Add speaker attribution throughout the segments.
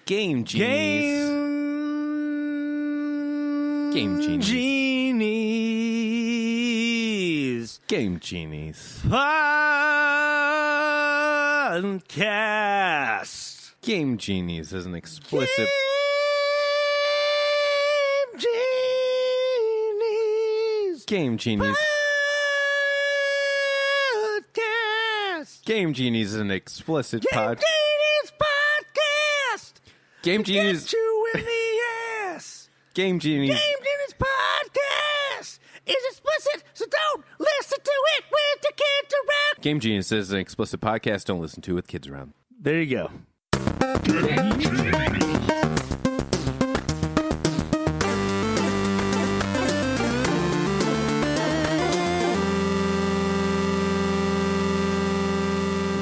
Speaker 1: Game Genies. Game Genies.
Speaker 2: Genies.
Speaker 1: Game Genies.
Speaker 2: Podcast.
Speaker 1: Game Genies is an explicit...
Speaker 2: Game Genies.
Speaker 1: Game Genies.
Speaker 2: Podcast.
Speaker 1: Game Genies is an explicit
Speaker 2: Game Genies podcast.
Speaker 1: Game Genies.
Speaker 2: Get you in the ass.
Speaker 1: Game Genies.
Speaker 2: Game Genies podcast is explicit, so don't listen to it with the kids around.
Speaker 1: Game Genius is an explicit podcast. Don't listen to it with kids around.
Speaker 2: There you go.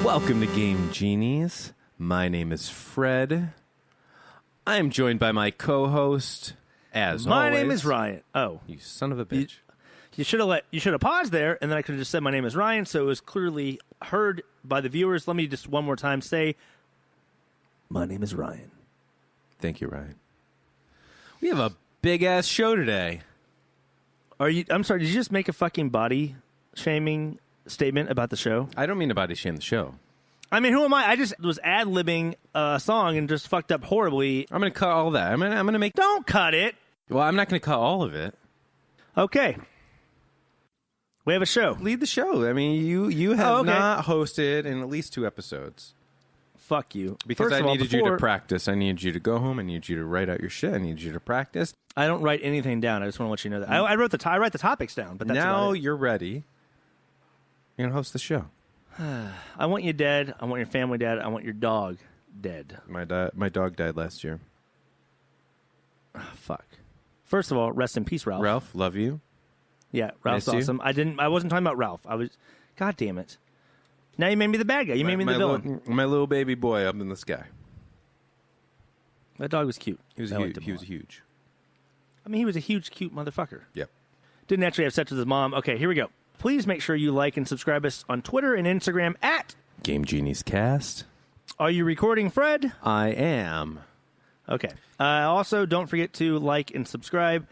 Speaker 1: Welcome to Game Genies. My name is Fred. I am joined by my co-host, as
Speaker 2: My
Speaker 1: always.
Speaker 2: name is Ryan. Oh,
Speaker 1: You son of a bitch.
Speaker 2: you should have paused there, and then I could have just said my name is Ryan, so it was clearly heard by the viewers. Let me just one more time say, my name is Ryan.
Speaker 1: Thank you, Ryan. We have a big-ass show today.
Speaker 2: I'm sorry, did you just make a fucking body shaming statement about the show?
Speaker 1: I don't mean to body shame the show.
Speaker 2: I mean, who am I? I just was ad-libbing a song and just fucked up horribly.
Speaker 1: I'm going to cut all that. I'm going to make...
Speaker 2: Don't cut it.
Speaker 1: Well, I'm not going to cut all of it.
Speaker 2: Okay. We have a show.
Speaker 1: Lead the show. I mean, you have
Speaker 2: Oh, okay.
Speaker 1: not hosted in at least 2 episodes.
Speaker 2: Fuck you.
Speaker 1: Because
Speaker 2: First
Speaker 1: I
Speaker 2: of all,
Speaker 1: needed you to
Speaker 2: before-
Speaker 1: practice. I needed you to go home. I needed you to write out your shit. I needed you to practice.
Speaker 2: I don't write anything down. I just want to let you know that. I write the topics down, but that's
Speaker 1: Now
Speaker 2: about it.
Speaker 1: you're ready. You're going to host the show.
Speaker 2: I want you dead. I want your family dead. I want your dog dead.
Speaker 1: My dog died last year.
Speaker 2: Fuck. First of all, rest in peace, Ralph.
Speaker 1: Ralph, love you.
Speaker 2: Yeah, Ralph's
Speaker 1: Miss you.
Speaker 2: awesome. I wasn't talking about Ralph. God damn it. Now you made me the bad guy. You made me the villain.
Speaker 1: My little baby boy up in the sky.
Speaker 2: That dog was cute.
Speaker 1: He was
Speaker 2: I liked
Speaker 1: huge.
Speaker 2: him
Speaker 1: He
Speaker 2: a
Speaker 1: was
Speaker 2: lot.
Speaker 1: huge.
Speaker 2: I mean, he was a huge, cute motherfucker.
Speaker 1: Yep.
Speaker 2: Didn't actually have sex with his mom. Okay, here we go. Please make sure you like and subscribe us on Twitter and Instagram at
Speaker 1: Game Genies Cast.
Speaker 2: Are You Recording, Fred?
Speaker 1: I am.
Speaker 2: Okay. Also, don't forget to like and subscribe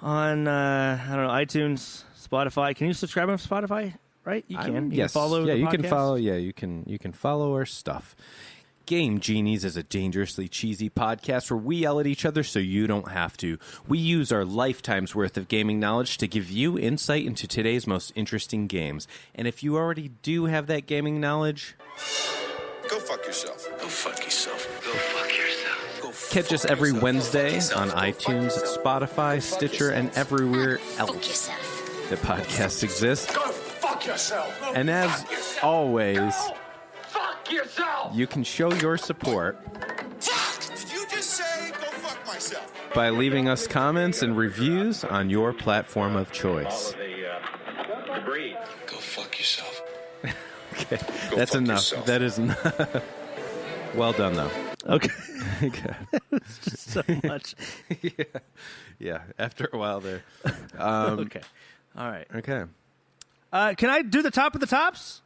Speaker 2: on, I don't know, iTunes, Spotify. Can you subscribe on Spotify? Right? You can. You
Speaker 1: yes.
Speaker 2: can follow
Speaker 1: Yeah,
Speaker 2: the
Speaker 1: you can
Speaker 2: podcast?
Speaker 1: follow. Yeah, you can follow our stuff. Game Genies is a dangerously cheesy podcast where we yell at each other so you don't have to. We use our lifetime's worth of gaming knowledge to give you insight into today's most interesting games. And if you already do have that gaming knowledge,
Speaker 3: Go fuck yourself.
Speaker 4: Go fuck yourself. Go fuck yourself.
Speaker 3: Go fuck
Speaker 1: catch us every
Speaker 3: yourself.
Speaker 1: Wednesday
Speaker 3: Go fuck
Speaker 1: on
Speaker 3: yourself.
Speaker 1: iTunes,
Speaker 3: Go fuck
Speaker 1: Spotify,
Speaker 3: yourself.
Speaker 1: Stitcher, and everywhere
Speaker 5: Fuck
Speaker 1: else
Speaker 5: yourself.
Speaker 1: that podcasts exist.
Speaker 4: Go fuck yourself. Go
Speaker 1: And as
Speaker 4: fuck yourself.
Speaker 1: always,
Speaker 4: Go fuck yourself.
Speaker 1: you can show your support
Speaker 3: Did you just say go fuck myself?
Speaker 1: by leaving us comments and reviews on your platform of choice.
Speaker 4: Go fuck yourself.
Speaker 1: Okay,
Speaker 3: Go
Speaker 1: that's
Speaker 3: fuck
Speaker 1: enough.
Speaker 3: yourself.
Speaker 1: That is enough. Well done, though.
Speaker 2: Okay.
Speaker 1: Okay.
Speaker 2: Just so much.
Speaker 1: Yeah, after a while there.
Speaker 2: Okay. All right.
Speaker 1: Okay.
Speaker 2: Can I do the top of the tops?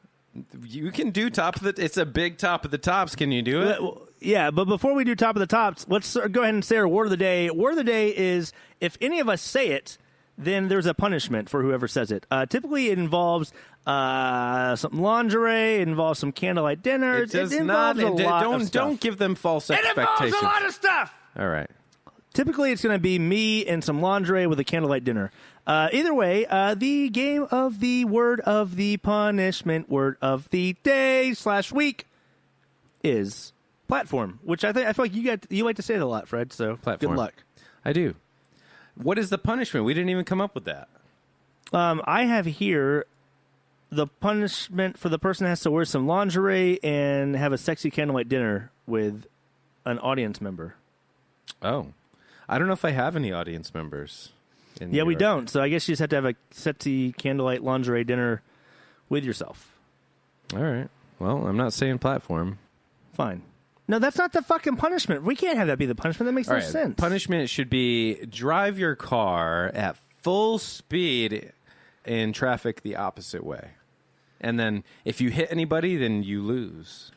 Speaker 1: You can do top of the... It's a big top of the tops. Can you do it?
Speaker 2: Yeah, but before we do top of the tops, let's go ahead and say our word of the day. Word of the day is if any of us say it, then there's a punishment for whoever says it. Typically, it involves some lingerie, it involves some candlelight dinner.
Speaker 1: It does
Speaker 2: involves
Speaker 1: not...
Speaker 2: a lot of stuff.
Speaker 1: Don't give them false
Speaker 2: It
Speaker 1: expectations.
Speaker 2: involves a lot of stuff.
Speaker 1: All right.
Speaker 2: Typically, it's going to be me and some lingerie with a candlelight dinner. Either way, the game of the word of the punishment, word of the day / week is platform, which I feel like you like to say it a lot, Fred. So
Speaker 1: Platform.
Speaker 2: good luck.
Speaker 1: I do. What is the punishment? We didn't even come up with that.
Speaker 2: I have here the punishment for the person has to wear some lingerie and have a sexy candlelight dinner with an audience member.
Speaker 1: Oh. I don't know if I have any audience members.
Speaker 2: Yeah, we don't. So I guess you just have to have a sexy candlelight lingerie dinner with yourself.
Speaker 1: All right. Well, I'm not saying platform.
Speaker 2: Fine. No, that's not the fucking punishment. We can't have that be the punishment. That makes
Speaker 1: All
Speaker 2: no
Speaker 1: right.
Speaker 2: sense.
Speaker 1: Punishment should be drive your car at full speed in traffic the opposite way. And then if you hit anybody, then you lose.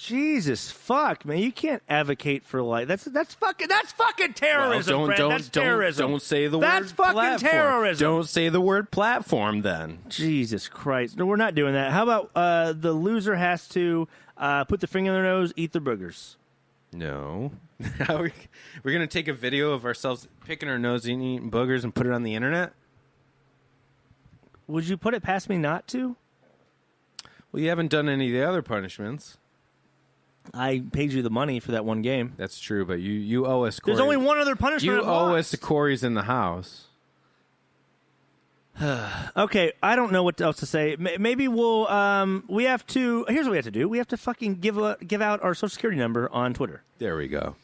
Speaker 2: Jesus fuck, man! You can't advocate for that's fucking terrorism,
Speaker 1: Well,
Speaker 2: friend. That's terrorism.
Speaker 1: Don't say the word
Speaker 2: That's fucking
Speaker 1: platform.
Speaker 2: terrorism.
Speaker 1: Don't say the word platform then.
Speaker 2: Jesus Christ! No, we're not doing that. How about the loser has to put the finger in their nose, eat their boogers?
Speaker 1: No. We're going to take a video of ourselves picking our nose and eating boogers and put it on the internet?
Speaker 2: Would you put it past me not to?
Speaker 1: Well, you haven't done any of the other punishments.
Speaker 2: I paid you the money for that one game.
Speaker 1: That's true, but you owe us Corey.
Speaker 2: There's only one other punishment.
Speaker 1: You
Speaker 2: I've
Speaker 1: owe
Speaker 2: lost.
Speaker 1: us the Corey's in the house.
Speaker 2: Okay, I don't know what else to say. Maybe we'll we have to. Here's what we have to do. We have to fucking give out our social security number on Twitter.
Speaker 1: There we go.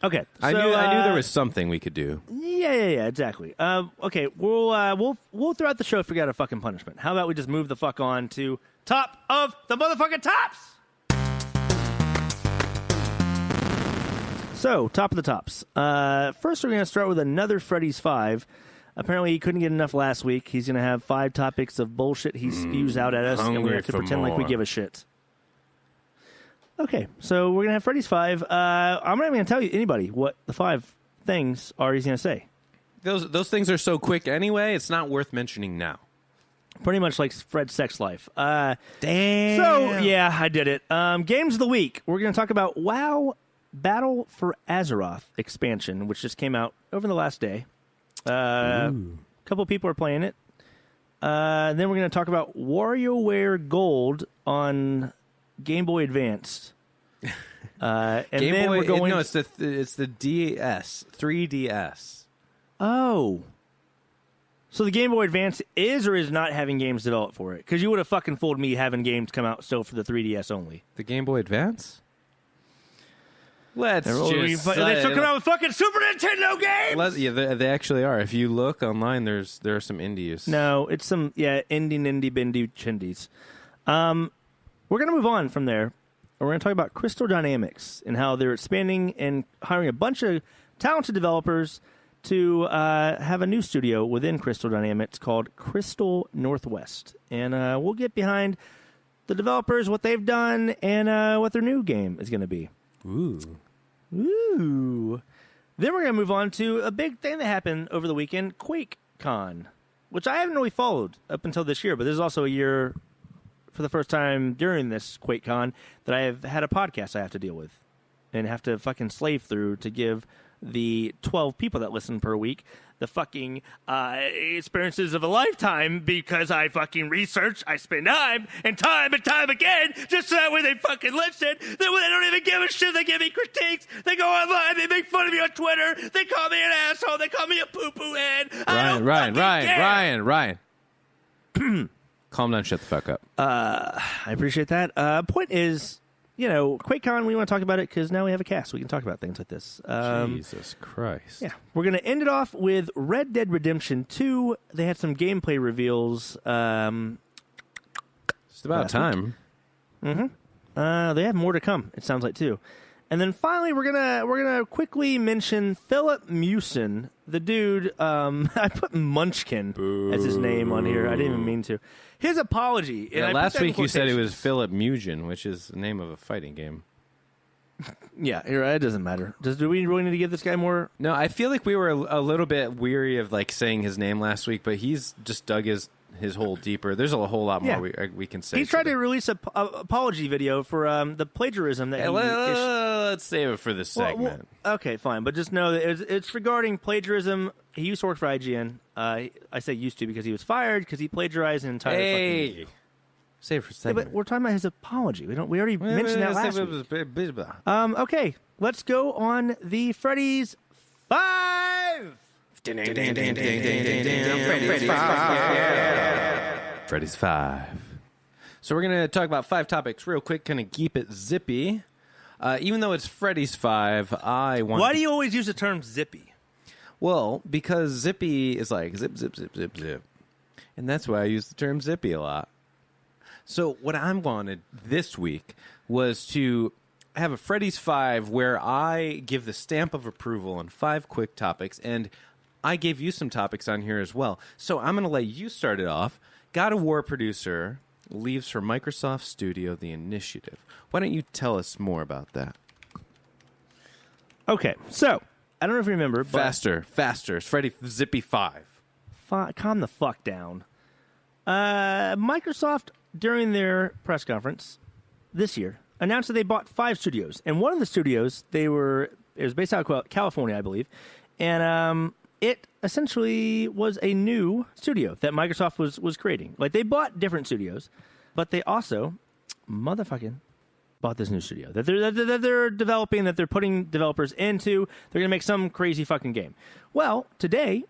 Speaker 2: Okay,
Speaker 1: I knew there was something we could do.
Speaker 2: Yeah, exactly. Okay, we'll throughout the show figure out a fucking punishment. How about we just move the fuck on to top of the motherfucking tops? So, top of the tops. First, we're going to start with another Freddy's 5. Apparently, he couldn't get enough last week. He's going to have 5 topics of bullshit he spews out at us, and we have to pretend like we give a shit. Okay, so we're going to have Freddy's 5. I'm not even going to tell you anybody what the 5 things are he's going to say.
Speaker 1: Those things are so quick anyway, it's not worth mentioning now.
Speaker 2: Pretty much like Fred's sex life.
Speaker 1: Damn.
Speaker 2: So, yeah, I did it. Games of the week. We're going to talk about WoW Battle for Azeroth expansion, which just came out over the last day. A couple people are playing it. Then we're going to talk about WarioWare Gold on Game Boy Advance. And
Speaker 1: Game
Speaker 2: then
Speaker 1: Boy,
Speaker 2: we're going.
Speaker 1: no, it's the DS, 3DS.
Speaker 2: Oh. So the Game Boy Advance is or is not having games developed for it? Because you would have fucking fooled me having games come out still for the 3DS only.
Speaker 1: The Game Boy Advance? They're
Speaker 2: still coming out with fucking Super Nintendo games.
Speaker 1: Yeah, they actually are. If you look online, there are some indies.
Speaker 2: No, it's some indie bindy chindies. We're gonna move on from there. We're gonna talk about Crystal Dynamics and how they're expanding and hiring a bunch of talented developers to have a new studio within Crystal Dynamics called Crystal Northwest, and we'll get behind the developers, what they've done, and what their new game is gonna be. Ooh. Then we're going to move on to a big thing that happened over the weekend, Quake Con, which I haven't really followed up until this year, but this is also a year for the first time during this Quake Con that I have had a podcast I have to deal with and have to fucking slave through to give the 12 people that listen per week the fucking experiences of a lifetime, because I fucking research, I spend time and time again just so that way they fucking listen. Then when they don't even give a shit, they give me critiques. They go online, they make fun of me on Twitter. They call me an asshole. They call me a poo-poo head.
Speaker 1: Ryan. Calm down, shut the fuck up.
Speaker 2: I appreciate that. Point is, QuakeCon, we want to talk about it because now we have a cast. We can talk about things like this.
Speaker 1: Jesus Christ.
Speaker 2: Yeah. We're going to end it off with Red Dead Redemption 2. They had some gameplay reveals.
Speaker 1: It's about time.
Speaker 2: They have more to come, it sounds like, too. And then finally, we're gonna quickly mention Filip Miucin, the dude. I put Munchkin as his name on here. I didn't even mean to. His apology.
Speaker 1: Yeah, last week you said it was Filip Miucin, which is the name of a fighting game.
Speaker 2: Yeah, it doesn't matter. Do we really need to give this guy more?
Speaker 1: No, I feel like we were a little bit weary of saying his name last week, but he's just dug his hole deeper. There's a whole lot more we can say.
Speaker 2: He tried to release a apology video for the plagiarism that
Speaker 1: let's save it for this segment.
Speaker 2: Well, okay, fine. But just know that it's regarding plagiarism. He used to work for IGN. I say used to because he was fired because he plagiarized an entire fucking video.
Speaker 1: Save it for segment.
Speaker 2: Yeah, but we're talking about his apology. We already mentioned that last week. Okay, let's go on the Freddy's 5.
Speaker 1: Freddy's 5. So we're going to talk about 5 topics real quick, kind of keep it zippy. Even though it's Freddy's 5,
Speaker 2: Why do you always use the term zippy?
Speaker 1: Well, because zippy is like zip, zip, zip, zip, zip. And that's why I use the term zippy a lot. So what I wanted this week was to have a Freddy's 5 where I give the stamp of approval on 5 quick topics, and I gave you some topics on here as well. So I'm going to let you start it off. God of War producer leaves for Microsoft Studio The Initiative. Why don't you tell us more about that?
Speaker 2: Okay, so I don't know if you remember, but
Speaker 1: Faster. It's Freddy Zippy 5.
Speaker 2: Calm the fuck down. Microsoft, during their press conference this year, announced that they bought 5 studios. And one of the studios, it was based out of California, I believe. And it essentially was a new studio that Microsoft was creating. Like, they bought different studios, but they also motherfucking bought this new studio that they're developing, that they're putting developers into. They're going to make some crazy fucking game. Well, today,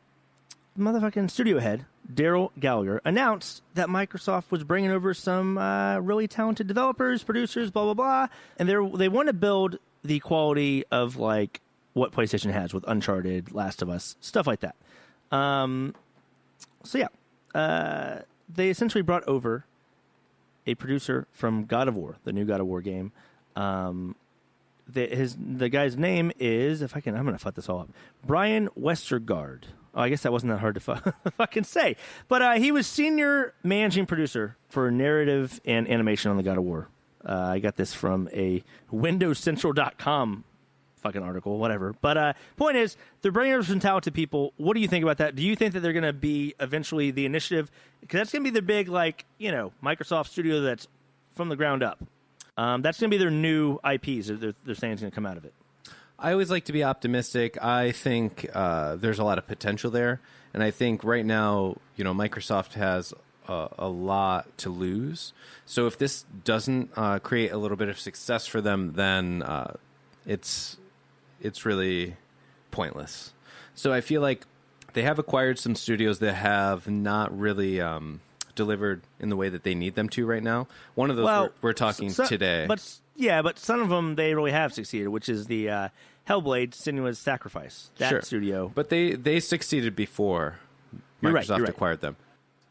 Speaker 2: motherfucking studio head Daryl Gallagher announced that Microsoft was bringing over some really talented developers, producers, blah, blah, blah. And they want to build the quality of, like, what PlayStation has with Uncharted, Last of Us, stuff like that. They essentially brought over a producer from God of War, the new God of War game. The guy's name is, I'm going to fuck this all up, Brian Westergaard. Oh, I guess that wasn't that hard to fucking say. But he was senior managing producer for narrative and animation on the God of War. I got this from a WindowsCentral.com fucking article, whatever. But point is, they're bringing over some talented people. What do you think about that? Do you think that they're going to be eventually the initiative? Because that's going to be their big, Microsoft studio that's from the ground up. That's going to be their new IPs. They're saying it's going to come out of it.
Speaker 1: I always like to be optimistic. I think there's a lot of potential there. And I think right now, Microsoft has a lot to lose. So if this doesn't create a little bit of success for them, then it's really pointless. So I feel like they have acquired some studios that have not really delivered in the way that they need them to right now. One of those we're talking today.
Speaker 2: But some of them, they really have succeeded, which is the Hellblade Senua's Sacrifice. That studio.
Speaker 1: But they succeeded before Microsoft acquired them.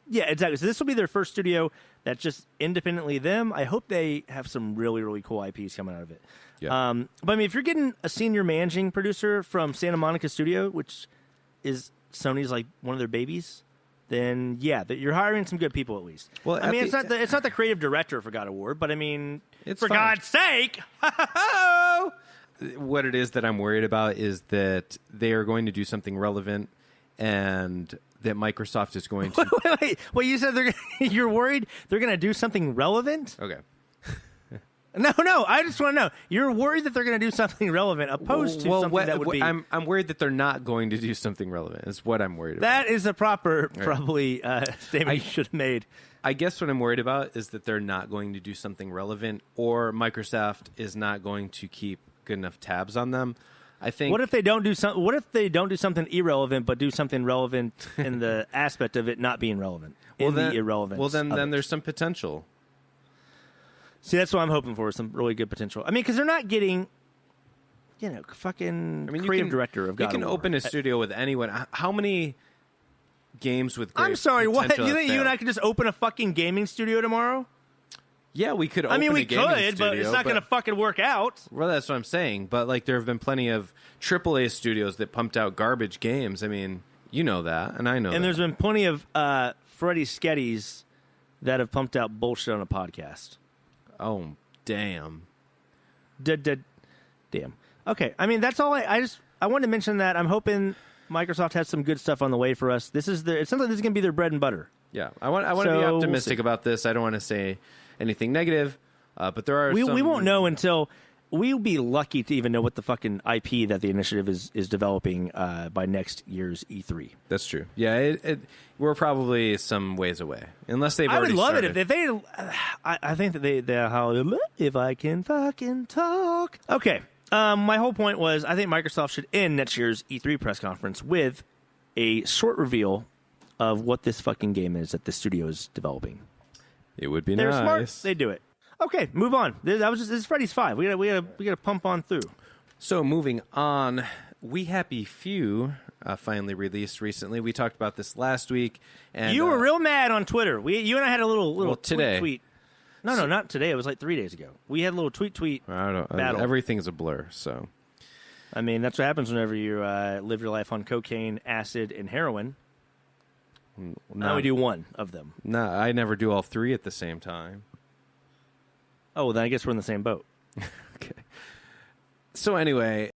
Speaker 2: Yeah, exactly. So this will be their first studio that's just independently them. I hope they have some really, really cool IPs coming out of it. Yeah. But I mean, if you're getting a senior managing producer from Santa Monica Studio, which is Sony's one of their babies, then you're hiring some good people at least. Well, I mean, it's not the creative director for God of War, but I mean, for God's sake,
Speaker 1: what it is that I'm worried about is that they are going to do something relevant, and that Microsoft is going to.
Speaker 2: Wait. Well, you said you're worried they're going to do something relevant?
Speaker 1: Okay.
Speaker 2: No. I just want to know. You're worried that they're going to do something relevant, opposed to something that would be.
Speaker 1: I'm worried that they're not going to do something relevant. Is what I'm worried about.
Speaker 2: That is a proper, probably statement you should have made.
Speaker 1: I guess what I'm worried about is that they're not going to do something relevant, or Microsoft is not going to keep good enough tabs on them. I think.
Speaker 2: What if they don't do something? What if they don't do something irrelevant, but do something relevant in the aspect of it not being relevant? The irrelevance.
Speaker 1: Well, then there's some potential.
Speaker 2: See, that's what I'm hoping for, some really good potential. I mean, because they're not getting, fucking creative director of God of War.
Speaker 1: You can open a studio with anyone. How many games with great
Speaker 2: I'm sorry, what?
Speaker 1: potential
Speaker 2: You think you and I could just open a fucking gaming studio tomorrow?
Speaker 1: Yeah, we could open
Speaker 2: we
Speaker 1: a gaming
Speaker 2: could,
Speaker 1: studio.
Speaker 2: but it's not going to fucking work out.
Speaker 1: Well, that's what I'm saying. But, there have been plenty of AAA studios that pumped out garbage games. I mean, you know that, and I know that.
Speaker 2: And there's been plenty of Freddy Sketties that have pumped out bullshit on a podcast.
Speaker 1: Oh, damn.
Speaker 2: Damn. Okay, I mean, that's all I wanted to mention that. I'm hoping Microsoft has some good stuff on the way for us. It sounds like this is going to be their bread and butter.
Speaker 1: Yeah, I want to be optimistic about this. I don't want to say anything negative, but there are
Speaker 2: we won't know until we'll be lucky to even know what the fucking IP that the initiative is developing by next year's E3.
Speaker 1: That's true. Yeah, we're probably some ways away, unless they've already
Speaker 2: started.
Speaker 1: I would love
Speaker 2: it if they. I think that they if I can fucking talk. Okay, my whole point was I think Microsoft should end next year's E3 press conference with a short reveal of what this fucking game is that the studio is developing.
Speaker 1: It would be
Speaker 2: They're
Speaker 1: nice.
Speaker 2: smart. They do it. Okay, move on. This is Freddy's 5. We gotta pump on through.
Speaker 1: So moving on, We Happy Few finally released recently. We talked about this last week, and
Speaker 2: you were real mad on Twitter. You and I had a little
Speaker 1: today.
Speaker 2: tweet. No, not today. It was like 3 days ago. We had a little tweet.
Speaker 1: I don't know.
Speaker 2: Battle.
Speaker 1: Everything's a blur. So,
Speaker 2: I mean, that's what happens whenever you live your life on cocaine, acid, and heroin. Now we do one of them.
Speaker 1: No, I never do all three at the same time.
Speaker 2: Oh, well, then I guess we're in the same boat.
Speaker 1: Okay. So anyway,